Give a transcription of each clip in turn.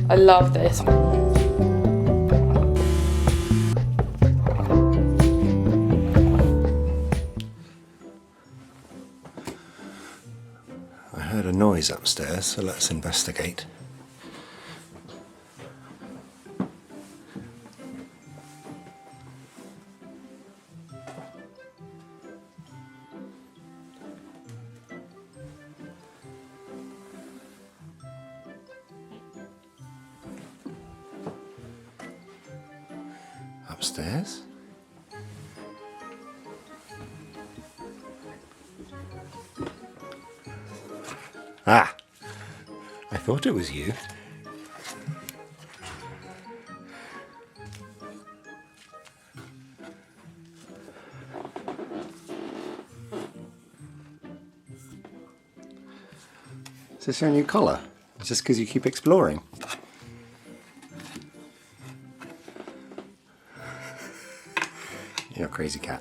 I love this. I heard a noise upstairs, so let's investigate. Upstairs? Ah! I thought it was you. Is this your new collar? Is this because you keep exploring? You're a crazy cat.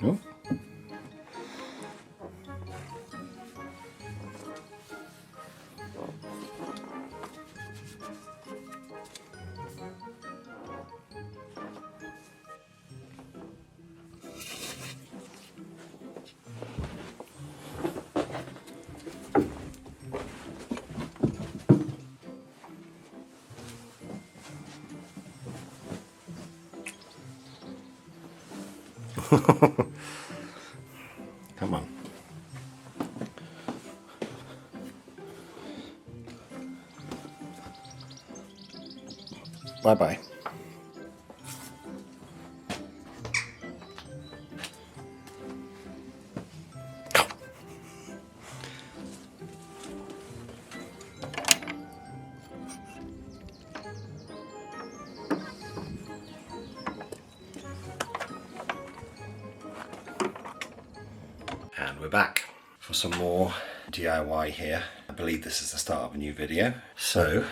Oh. Come on. Bye-bye. And we're back for some more DIY here. I believe this is the start of a new video. So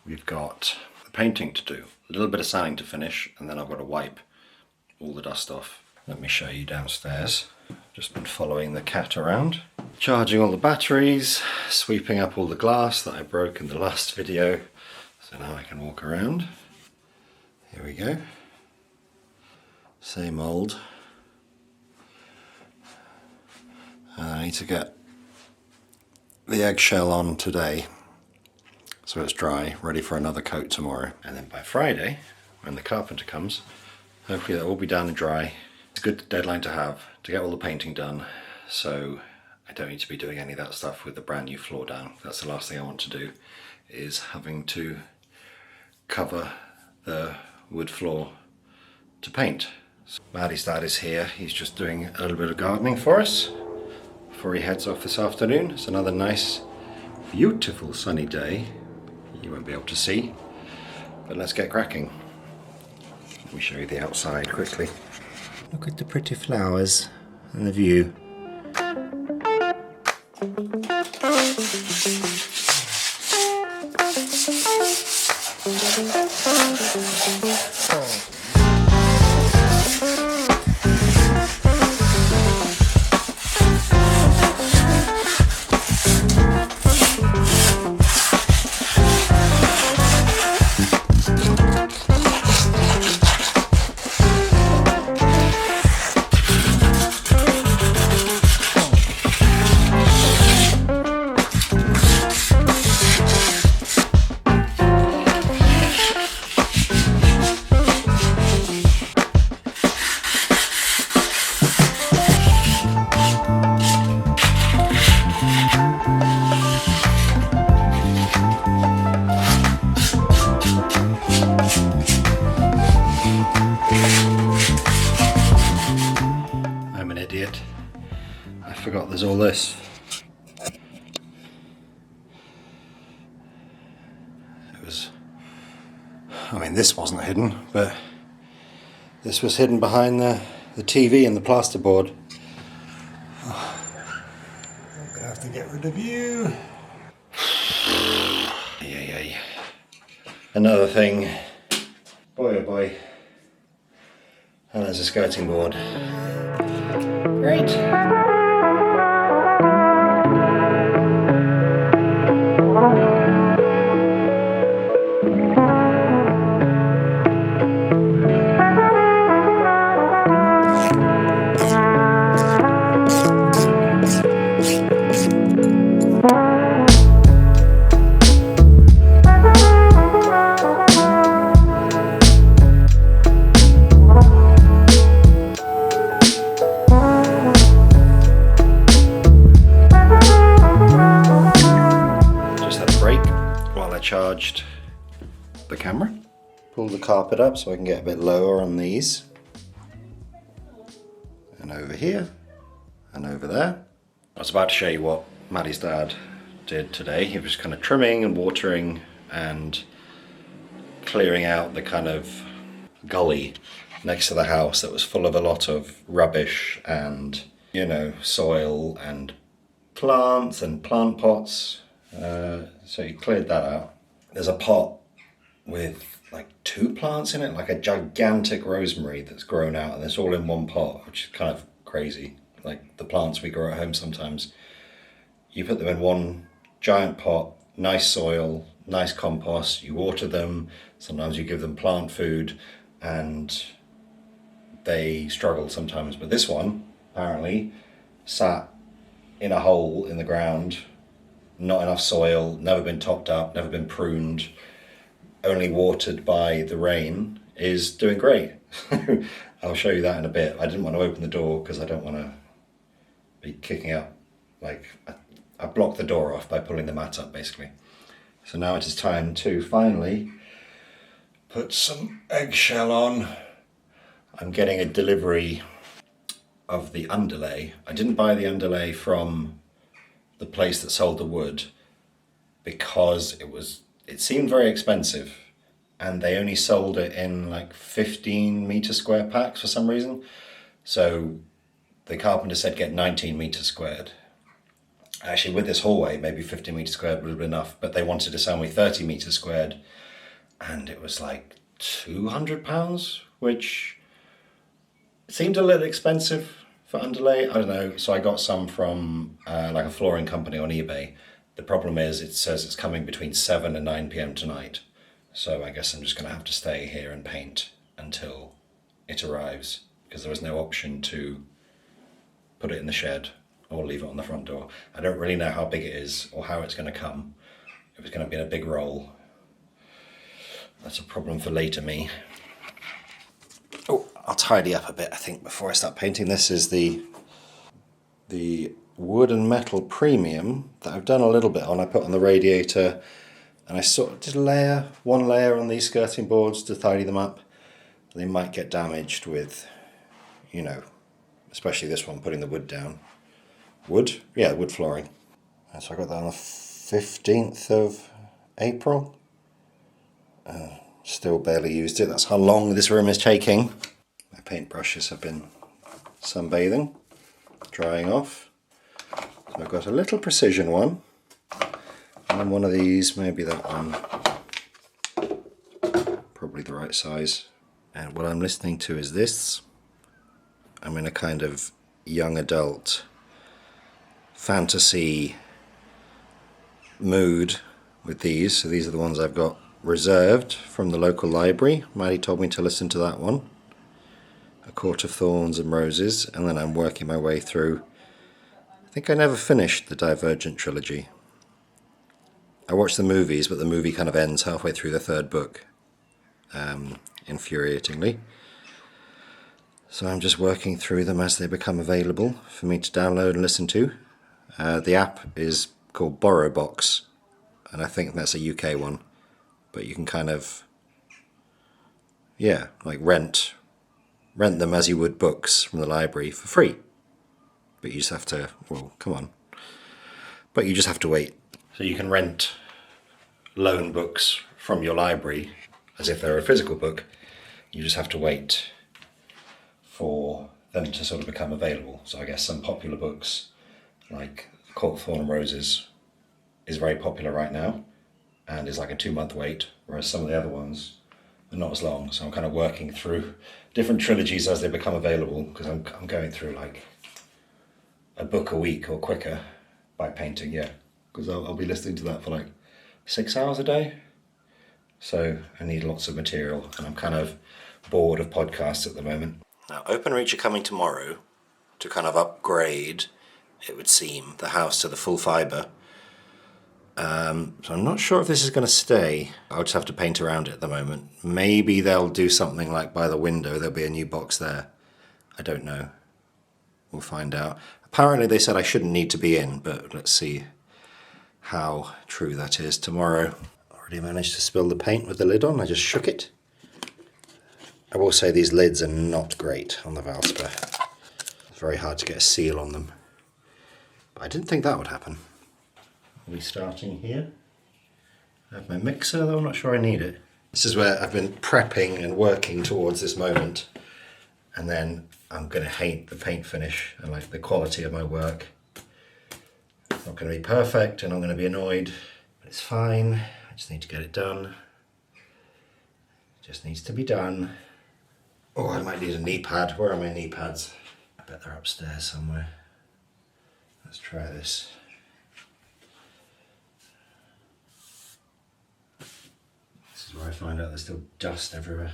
we've got the painting to do, a little bit of sanding to finish, and then I've got to wipe all the dust off. Let me show you downstairs. Just been following the cat around, charging all the batteries, sweeping up all the glass that I broke in the last video. So now I can walk around. Here we go. Same old. I need to get the eggshell on today so it's dry, ready for another coat tomorrow. And then by Friday, when the carpenter comes, hopefully that will be done and dry. It's a good deadline to have to get all the painting done, so I don't need to be doing any of that stuff with the brand new floor down. That's the last thing I want to do, is having to cover the wood floor to paint. So Maddie's dad is here. He's just doing a little bit of gardening for us before he heads off this afternoon. It's another nice, beautiful sunny day. You won't be able to see, but let's get cracking. Let me show you the outside quickly. Look at the pretty flowers and the view. I'm an idiot. I forgot there's all this. I mean, this wasn't hidden, but this was hidden behind the TV and the plasterboard. Oh, I'm gonna have to get rid of you. Yeah. Another thing, boy oh boy, and there's a skirting board. Great. Charged the camera. Pull the carpet up so I can get a bit lower on these. And over here. And over there. I was about to show you what Maddie's dad did today. He was kind of trimming and watering and clearing out the kind of gully next to the house that was full of a lot of rubbish and, you know, soil and plants and plant pots. So he cleared that out. There's a pot with like 2 plants in it, like a gigantic rosemary that's grown out, and it's all in one pot, which is kind of crazy. Like the plants we grow at home sometimes. You put them in one giant pot, nice soil, nice compost, you water them, sometimes you give them plant food, and they struggle sometimes. But this one, apparently, sat in a hole in the ground, not enough soil, never been topped up, never been pruned, only watered by the rain, is doing great. I'll show you that in a bit. I didn't want to open the door because I don't want to be kicking up. Like, I blocked the door off by pulling the mat up, basically. So now it is time to finally put some eggshell on. I'm getting a delivery of the underlay. I didn't buy the underlay from the place that sold the wood because it seemed very expensive, and they only sold it in like 15 meter square packs for some reason. So the carpenter said get 19 meters squared. Actually, with this hallway, maybe 15 meters squared would have been enough, but they wanted to sell me 30 meters squared, and it was like £200, which seemed a little expensive for underlay. I don't know, so I got some from like a flooring company on eBay. The problem is it says it's coming between 7 and 9 p.m. tonight, so I guess I'm just going to have to stay here and paint until it arrives, because there was no option to put it in the shed or leave it on the front door. I don't really know how big it is or how it's going to come. If it's going to be in a big roll, that's a problem for later me. Oh, I'll tidy up a bit, I think, before I start painting. This is the wood and metal premium that I've done a little bit on. I put on the radiator, and I sort of did one layer on these skirting boards to tidy them up. They might get damaged with, you know, especially this one, putting the wood down. Wood? Yeah, wood flooring. And so I got that on the 15th of April. Still barely used it. That's how long this room is taking. My paintbrushes have been sunbathing, drying off. So I've got a little precision one, and then one of these, maybe that one. Probably the right size. And what I'm listening to is this. I'm in a kind of young adult fantasy mood with these. So these are the ones I've got reserved from the local library. Maddie told me to listen to that one, A Court of Thorns and Roses, and then I'm working my way through. I think I never finished the Divergent trilogy. I watched the movies, but the movie kind of ends halfway through the 3rd book, infuriatingly. So I'm just working through them as they become available for me to download and listen to. The app is called BorrowBox, and I think that's a UK one. But you can kind of, yeah, like rent them as you would books from the library for free. But you just have to, well, come on. But you just have to wait. So you can loan books from your library as if they're a physical book. You just have to wait for them to sort of become available. So I guess some popular books, like Court of Thorn and Roses, is very popular right now. and is like a 2-month wait, whereas some of the other ones are not as long. So I'm kind of working through different trilogies as they become available, because I'm going through like a book a week or quicker by painting, yeah, because I'll be listening to that for like 6 hours a day. So I need lots of material, and I'm kind of bored of podcasts at the moment. Now, Openreach are coming tomorrow to kind of upgrade, it would seem, the house to the full fibre. So I'm not sure if this is going to stay. I'll just have to paint around it at the moment. Maybe they'll do something like by the window, there'll be a new box there. I don't know. We'll find out. Apparently they said I shouldn't need to be in, but let's see how true that is tomorrow. Already managed to spill the paint with the lid on. I just shook it. I will say these lids are not great on the Valspar. It's very hard to get a seal on them. But I didn't think that would happen. Are we starting here? I have my mixer, though I'm not sure I need it. This is where I've been prepping and working towards this moment. And then I'm going to hate the paint finish and like the quality of my work. It's not going to be perfect and I'm going to be annoyed. But it's fine. I just need to get it done. It just needs to be done. Oh, I might need a knee pad. Where are my knee pads? I bet they're upstairs somewhere. Let's try this. This is where I find out there's still dust everywhere.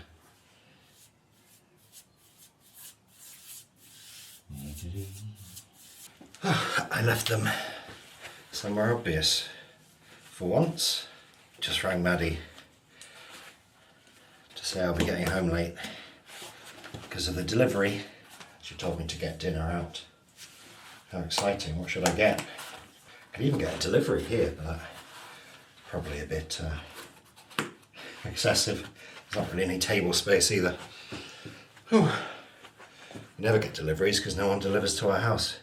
I left them somewhere obvious. For once, just rang Maddie to say I'll be getting home late because of the delivery. She told me to get dinner out. How exciting, what should I get? I could even get a delivery here, but that's probably a bit excessive. There's not really any table space either. Whew. We never get deliveries because no one delivers to our house.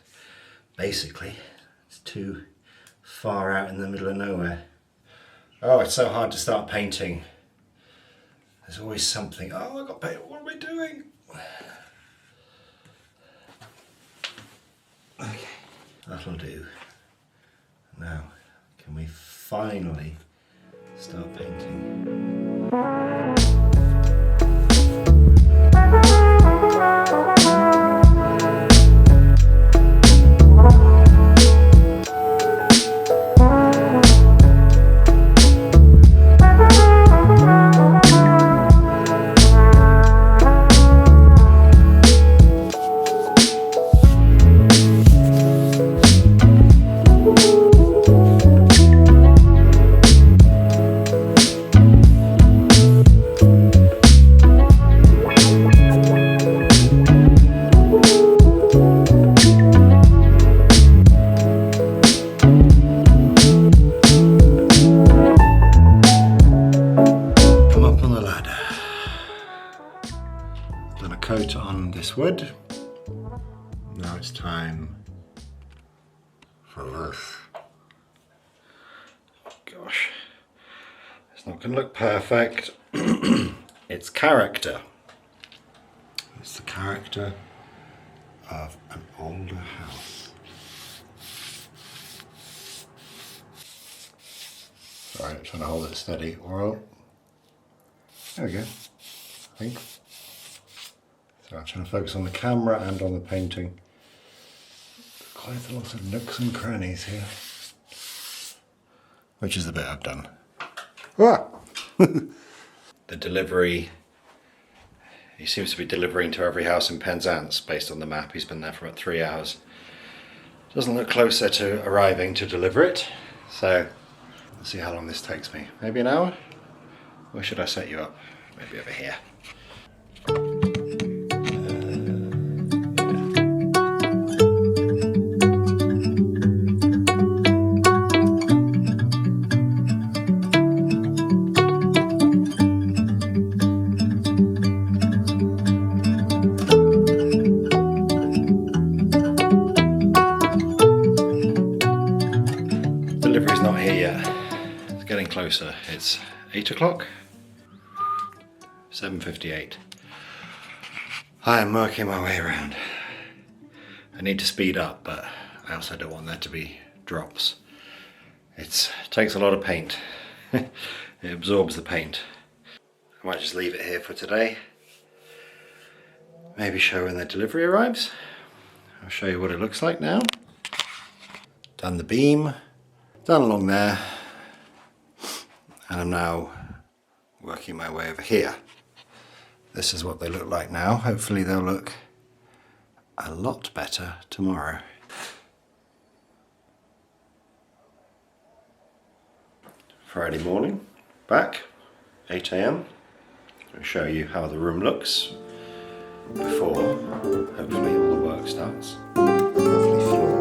Basically, it's too far out in the middle of nowhere. Oh, it's so hard to start painting. There's always something. Oh, I got paint. What am I doing? Okay, that'll do. Now, can we finally start painting? Coat on this wood. Now it's time for this. Gosh, it's not going to look perfect. It's character. It's the character of an older house. Sorry, I'm trying to hold it steady. Well, there we go. I think. So I'm trying to focus on the camera and on the painting. Quite a lot of nooks and crannies here. Which is the bit I've done. Ah! The delivery, he seems to be delivering to every house in Penzance based on the map. He's been there for about 3 hours. Doesn't look closer to arriving to deliver it. So, let's see how long this takes me. Maybe an hour? Where should I set you up? Maybe over here. Delivery's not here yet. It's getting closer. It's 8 o'clock. 7:58. I am working my way around. I need to speed up, but I also don't want there to be drops. It takes a lot of paint It absorbs the paint. I might just leave it here for today. Maybe show when the delivery arrives. I'll show you what it looks like now. Done the beam, done along there, and I'm now working my way over here. This is what they look like now. Hopefully they'll look a lot better tomorrow. Friday morning, back, 8 AM. I'll show you how the room looks before, hopefully, all the work starts. Lovely floor.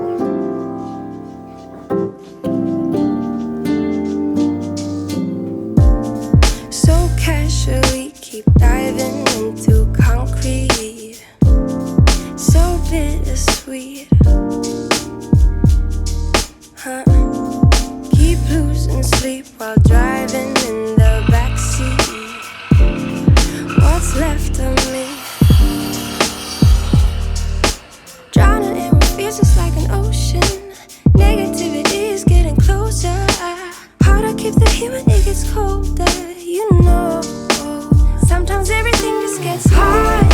So casually keep diving into concrete. So bittersweet. Huh? Keep losing sleep while driving in the backseat. What's left of me? Drowning in what feels just like an ocean. Negativity is getting closer. Hard to keep the heat when it gets colder. You know, sometimes everything just gets hard.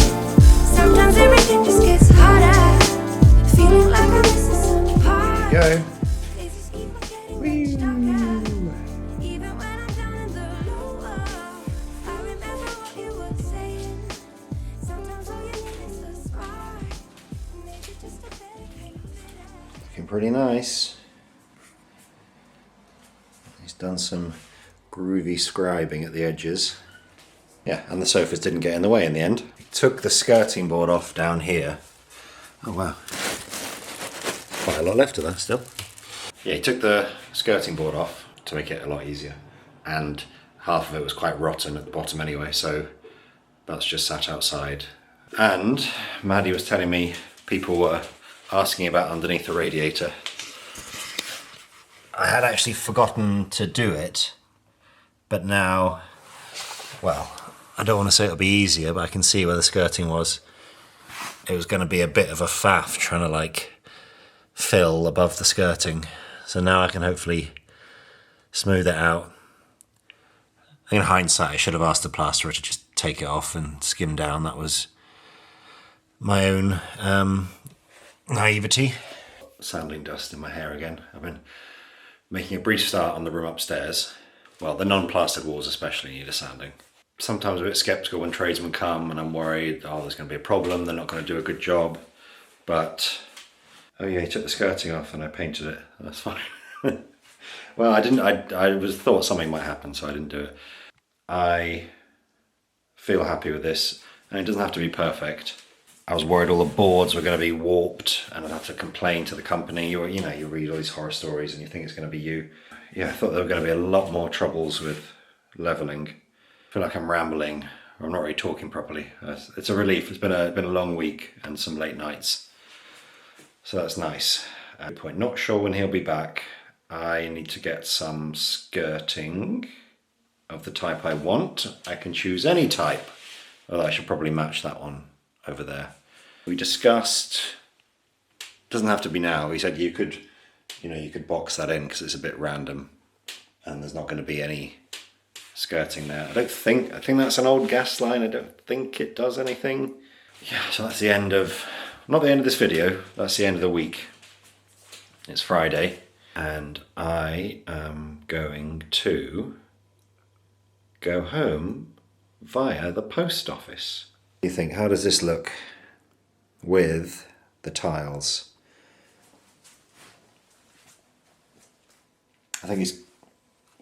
Sometimes everything just gets harder. Feeling like I'm missing some part. Go. They just keep on getting much darker. Even when I'm down in the lower, I remember what you were saying. Sometimes all you need is a spark. Maybe just a better. Looking pretty nice. He's done some groovy scribing at the edges. Yeah, and the sofas didn't get in the way in the end. He took the skirting board off down here. Oh wow. Quite a lot left of that still. Yeah, he took the skirting board off to make it a lot easier. And half of it was quite rotten at the bottom anyway, so that's just sat outside. And Maddie was telling me people were asking about underneath the radiator. I had actually forgotten to do it, but now, well, I don't want to say it'll be easier, but I can see where the skirting was. It was going to be a bit of a faff trying to like fill above the skirting. So now I can hopefully smooth it out. In hindsight, I should have asked the plasterer to just take it off and skim down. That was my own naivety. Sanding dust in my hair again. I've been making a brief start on the room upstairs. Well, the non-plastered walls especially need a sanding. Sometimes a bit sceptical when tradesmen come and I'm worried, oh, there's going to be a problem, they're not going to do a good job. But, oh yeah, he took the skirting off and I painted it. That's fine. Well, I thought something might happen, so I didn't do it. I feel happy with this, and it doesn't have to be perfect. I was worried all the boards were going to be warped and I'd have to complain to the company. You read all these horror stories and you think it's going to be you. Yeah, I thought there were going to be a lot more troubles with levelling. I feel like I'm rambling, or I'm not really talking properly. It's a relief. It's been a long week and some late nights, so that's nice. Good point. Not sure when he'll be back. I need to get some skirting of the type I want. I can choose any type, although I should probably match that one over there. We discussed, doesn't have to be now. He said you could box that in because it's a bit random and there's not going to be any skirting there. I think that's an old gas line. I don't think it does anything. Yeah, so that's the end of, not the end of this video, that's the end of the week. It's Friday and I am going to go home via the post office. What do you think? How does this look with the tiles? I think he's,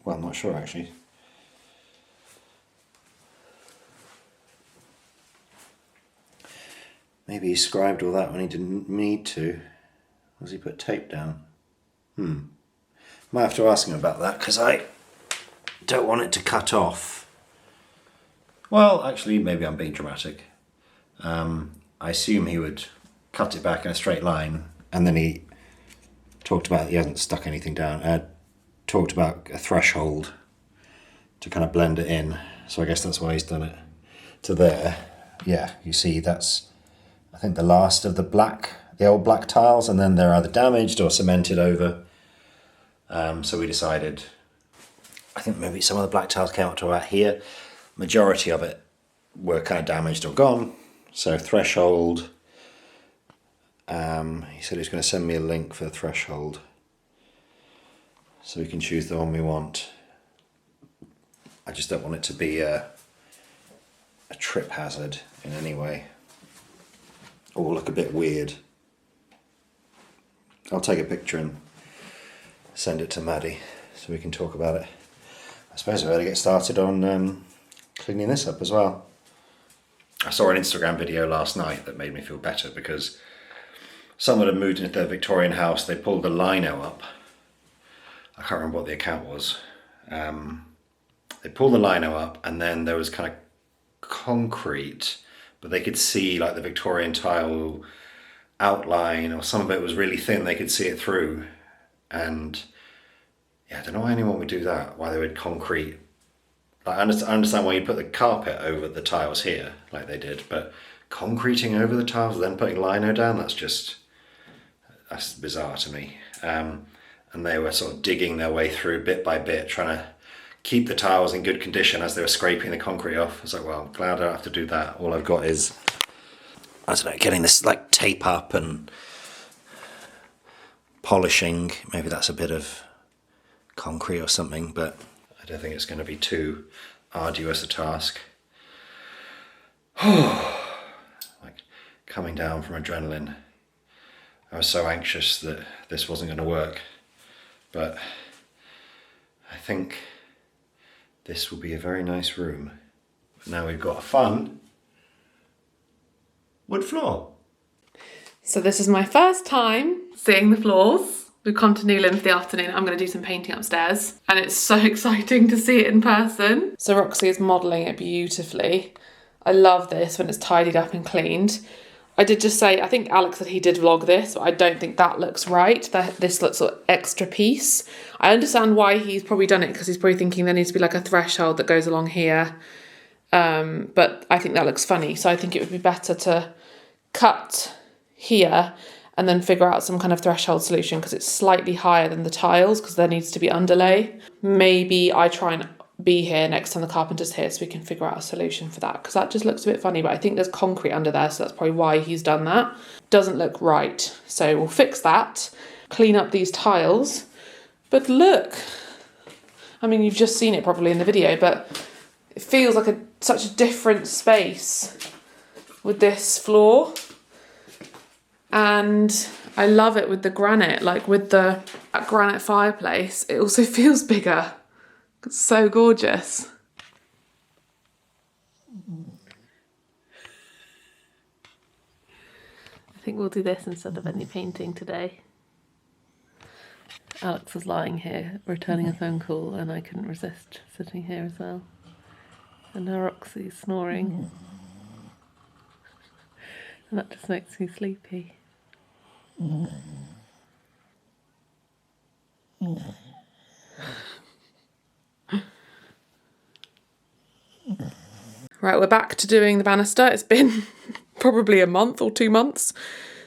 well, I'm not sure actually. Maybe he scribed all that when he didn't need to. Or has he put tape down? Might have to ask him about that because I don't want it to cut off. Well, actually, maybe I'm being dramatic. I assume he would cut it back in a straight line, and then he talked about, he hasn't stuck anything down, talked about a threshold to kind of blend it in. So I guess that's why he's done it to there. Yeah, you see that's, I think, the last of the old black tiles, and then they're either damaged or cemented over. So we decided I think maybe some of the black tiles came up to about here. Majority of it were kind of damaged or gone. So threshold, he said he was going to send me a link for the threshold so we can choose the one we want. I just don't want it to be a trip hazard in any way or look a bit weird. I'll take a picture and send it to Maddie so we can talk about it. I suppose I better get started on cleaning this up as well. I saw an Instagram video last night that made me feel better because someone had moved into their Victorian house. They pulled the lino up. I can't remember what the account was. They pulled the lino up and then there was kind of concrete, but they could see like the Victorian tile outline, or some of it was really thin. They could see it through. And yeah, I don't know why anyone would do that. Why they would concrete. Like, I understand why you put the carpet over the tiles here, like they did, but concreting over the tiles, then putting lino down, that's bizarre to me. And they were sort of digging their way through bit by bit, trying to keep the tiles in good condition as they were scraping the concrete off. I was like, well, I'm glad I don't have to do that. All I've got is, I don't know, getting this like tape up and polishing. Maybe that's a bit of concrete or something, but I don't think it's going to be too arduous a task. Like coming down from adrenaline. I was so anxious that this wasn't going to work, but I think this will be a very nice room. But now we've got a fun wood floor. So this is my first time seeing the floors. We've come to Newland for the afternoon. I'm going to do some painting upstairs and it's so exciting to see it in person. So Roxy is modelling it beautifully. I love this when it's tidied up and cleaned. I did just say, I think Alex said he did vlog this, but I don't think that looks right. This looks like extra piece. I understand why he's probably done it because he's probably thinking there needs to be like a threshold that goes along here. But I think that looks funny. So I think it would be better to cut here and then figure out some kind of threshold solution because it's slightly higher than the tiles because there needs to be underlay. Maybe I try and be here next time the carpenter's here so we can figure out a solution for that because that just looks a bit funny, but I think there's concrete under there, so that's probably why he's done that. Doesn't look right. So we'll fix that, clean up these tiles. But look, I mean, you've just seen it probably in the video, but it feels like such a different space with this floor. And I love it with the granite, like with that granite fireplace. It also feels bigger. It's so gorgeous. I think we'll do this instead of any painting today. Alex was lying here, returning a phone call, and I couldn't resist sitting here as well. And now Roxy's snoring. And that just makes me sleepy. Right, we're back to doing the banister. It's been probably a month or 2 months.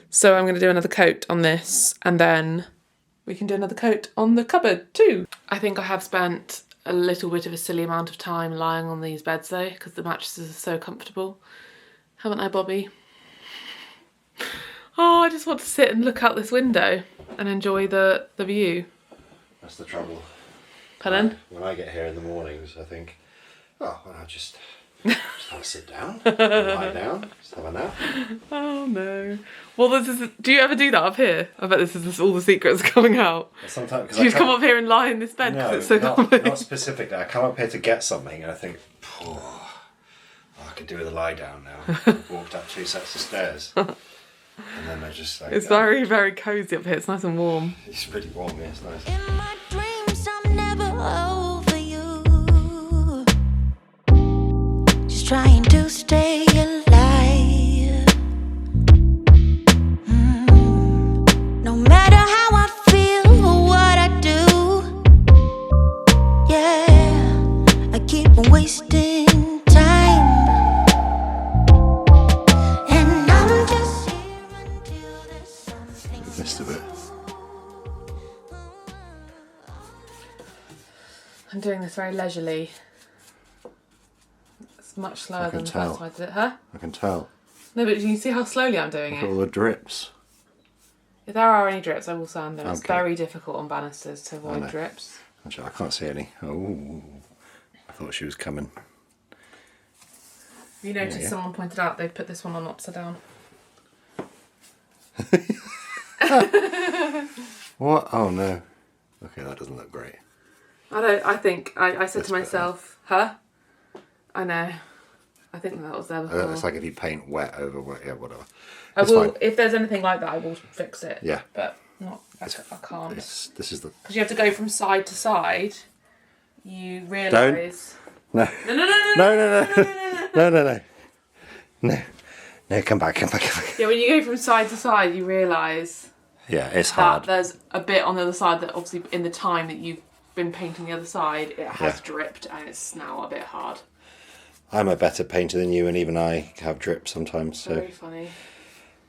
So I'm going to do another coat on this and then we can do another coat on the cupboard too. I think I have spent a little bit of a silly amount of time lying on these beds though because the mattresses are so comfortable. Haven't I, Bobby? Oh, I just want to sit and look out this window and enjoy the view. That's the trouble. Pardon? When I get here in the mornings, I think, oh, well, I'll just have a sit down, lie down, just have a nap. Oh no. Well, do you ever do that up here? I bet this is all the secrets coming out. Sometimes, do you come up here and lie in this bed? No, it's so not specifically. I come up here to get something and I think, oh, I could do with a lie down now. I've walked up 2 sets of stairs. And then I just like... It's very, very cosy up here. It's nice and warm. It's pretty warm, yeah, it's nice. In my dreams, I'm never over you. Just trying to stay alive. No matter how I feel or what I do, yeah, I keep on wasting time. And I'm just here until there's something. Missed a bit. I'm doing this very leisurely. It's much slower than the first time I did it, huh? I can tell. No, but you can see how slowly I'm doing Look it. at all the drips. If there are any drips, I will sand them. It's Okay. very difficult on banisters to avoid know. drips. Actually, I can't see any. Oh, I thought she was coming. You noticed someone pointed out they put this one on upside down. What? Oh no. Okay, that doesn't look great. I said That's to myself, huh? I know. I think that was there before. It's like if you paint wet over wet, yeah, whatever. I It's will, fine. if there's anything like that, I will fix it. Yeah. But not, I can't. This is the... Because you have to go from side to side. You realise... No. No. No, come back. Yeah, when you go from side to side, you realise Yeah, it's that hard. there's a bit on the other side that obviously in the time that you've been painting the other side, it has dripped and it's now a bit hard. I'm a better painter than you, and even I have drips sometimes, so Very funny.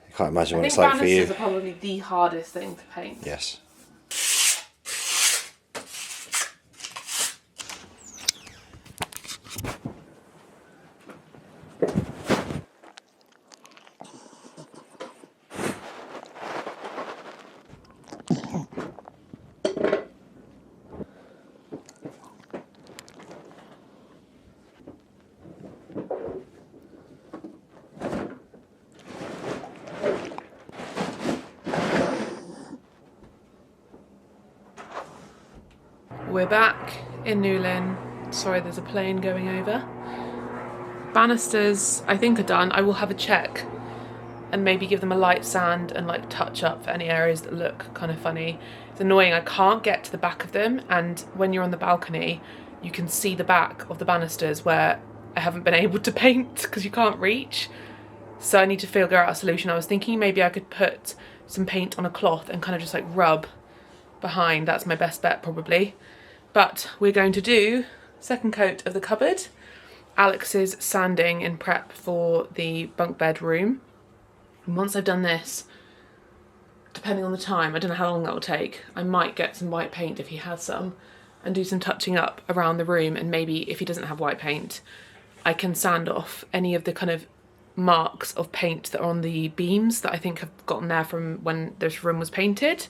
I can't imagine I what think it's like for you. banisters are probably the hardest thing to paint. Yes. We're back in Newlyn. Sorry, there's a plane going over. Banisters, I think, are done. I will have a check and maybe give them a light sand and like touch up for any areas that look kind of funny. It's annoying, I can't get to the back of them, and when you're on the balcony you can see the back of the banisters where I haven't been able to paint because you can't reach. So I need to figure out a solution. I was thinking maybe I could put some paint on a cloth and kind of just like rub behind. That's my best bet probably. But we're going to do second coat of the cupboard. Alex is sanding in prep for the bunk bed room. And once I've done this, depending on the time, I don't know how long that will take, I might get some white paint if he has some and do some touching up around the room, and maybe if he doesn't have white paint, I can sand off any of the kind of marks of paint that are on the beams that I think have gotten there from when this room was painted.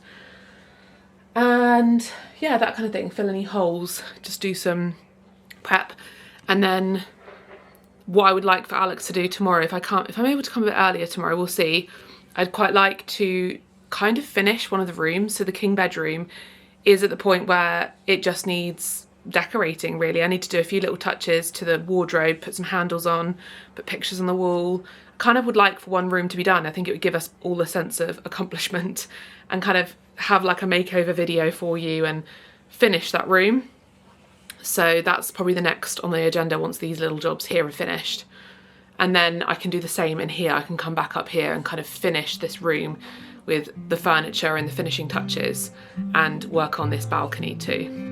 And yeah, that kind of thing, fill any holes, just do some prep. And then what I would like for Alex to do tomorrow, if I'm able to come a bit earlier tomorrow, we'll see. I'd quite like to kind of finish one of the rooms. So the king bedroom is at the point where it just needs decorating really. I need to do a few little touches to the wardrobe, put some handles on, put pictures on the wall. I kind of would like for one room to be done. I think it would give us all a sense of accomplishment and kind of have like a makeover video for you and finish that room. So that's probably the next on the agenda once these little jobs here are finished. And then I can do the same in here. I can come back up here and kind of finish this room with the furniture and the finishing touches and work on this balcony too.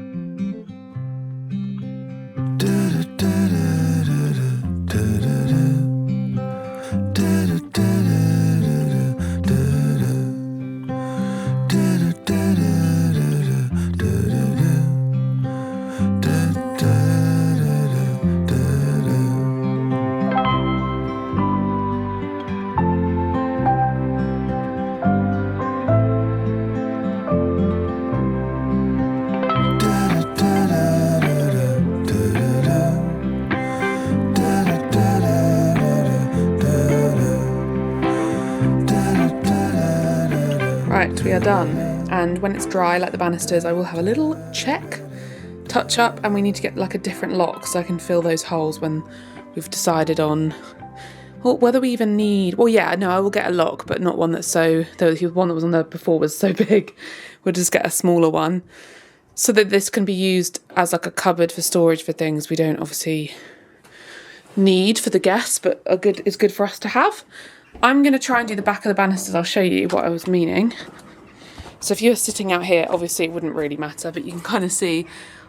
Right, we are done. And when it's dry, like the banisters, I will have a little check, touch up, and we need to get like a different lock so I can fill those holes when we've decided on whether we even need... Well, yeah, no, I will get a lock, but not one that's so... The one that was on there before was so big. We'll just get a smaller one so that this can be used as like a cupboard for storage for things we don't obviously need for the guests, but it's good for us to have. I'm going to try and do the back of the banisters. I'll show you what I was meaning. So if you're sitting out here, obviously it wouldn't really matter, but you can kind of see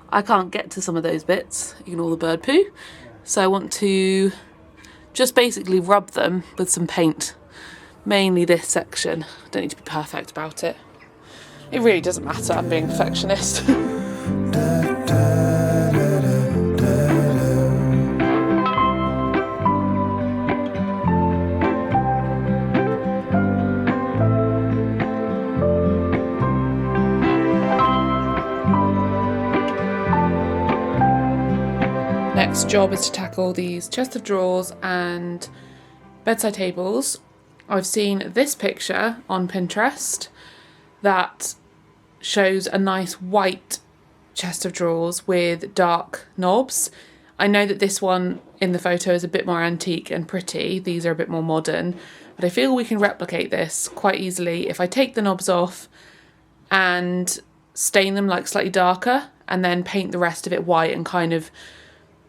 I can't get to some of those bits. Ignore the bird poo. So I want to just basically rub them with some paint. Mainly this section. I don't need to be perfect about it. It really doesn't matter, I'm being a perfectionist. next job is to tackle these chest of drawers and bedside tables. I've seen this picture on Pinterest that shows a nice white chest of drawers with dark knobs. I know that this one in the photo is a bit more antique and pretty. These are a bit more modern, but I feel we can replicate this quite easily if I take the knobs off and stain them like slightly darker and then paint the rest of it white and kind of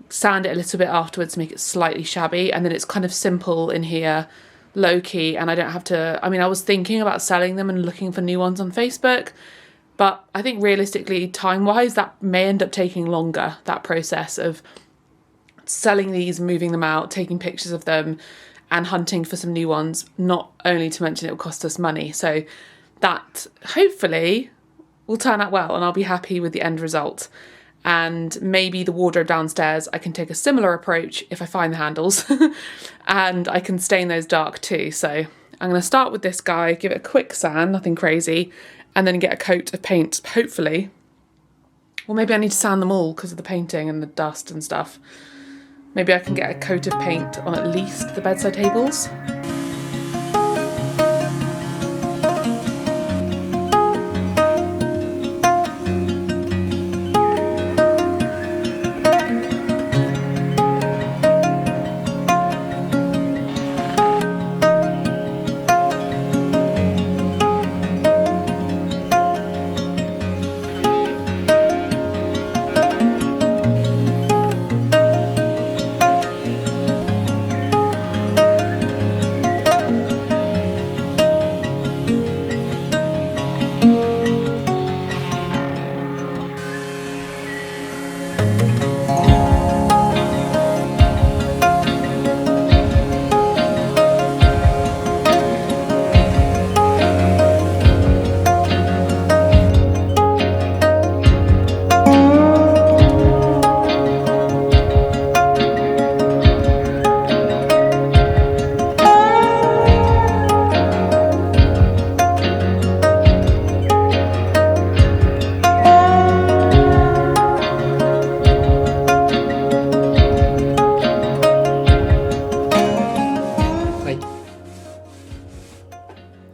sand it a little bit afterwards to make it slightly shabby, and then it's kind of simple in here, low key, and I don't have to, I mean, I was thinking about selling them and looking for new ones on Facebook, but I think realistically, time-wise, that may end up taking longer, that process of selling these, moving them out, taking pictures of them, and hunting for some new ones, not only to mention it will cost us money. So that hopefully will turn out well and I'll be happy with the end result. And maybe the wardrobe downstairs, I can take a similar approach if I find the handles and I can stain those dark too. So I'm going to start with this guy, give it a quick sand, nothing crazy, and then get a coat of paint, hopefully. Well, maybe I need to sand them all because of the painting and the dust and stuff. Maybe I can get a coat of paint on at least the bedside tables.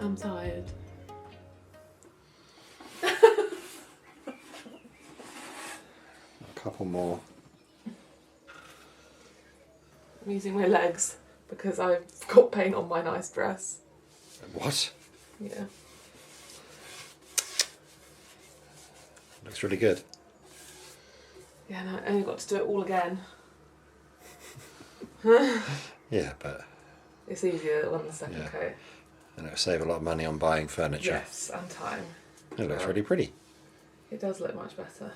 I'm tired. A couple more. I'm using my legs because I've got paint on my nice dress. What? Yeah. Looks really good. Yeah, no, I only got to do it all again. Yeah, but It's easier on the second Yeah. coat. and it'll save a lot of money on buying furniture. Yes, and time. It looks really pretty. It does look much better.